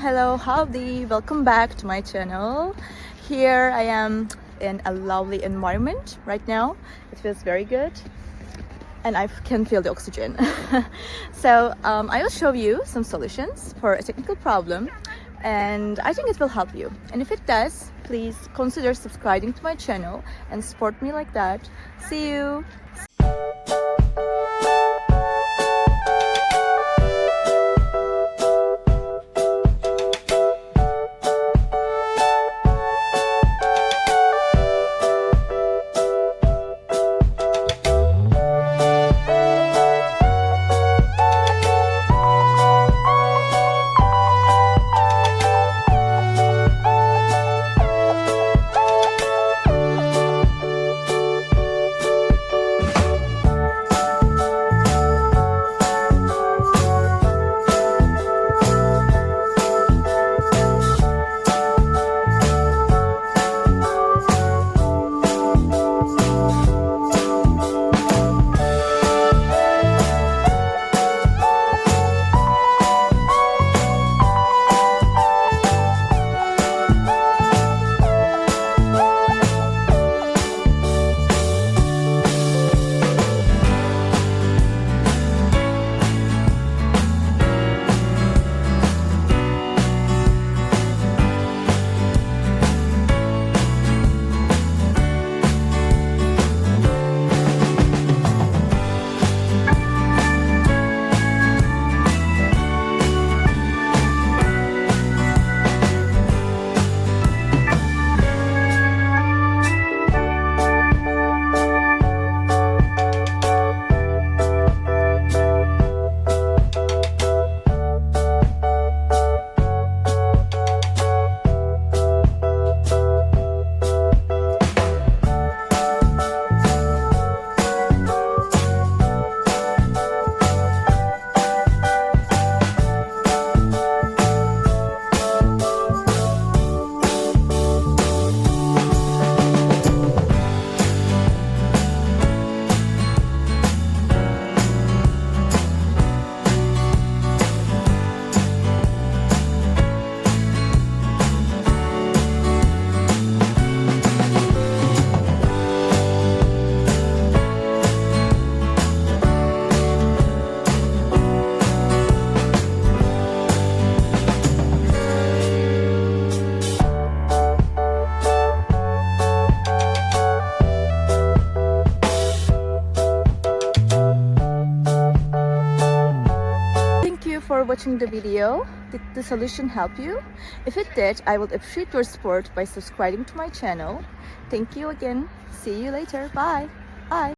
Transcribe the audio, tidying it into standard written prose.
Hello, howdy, welcome back to my channel. Here I am in a lovely environment right now. It feels very good and I can feel the oxygen. So I will show you some solutions for a technical problem and I think it will help you. And if it does, please consider subscribing to my channel and support me like that. See you! For watching the video. Did the solution help you? If it did, I would appreciate your support by subscribing to my channel. Thank you again. See you later. Bye. Bye.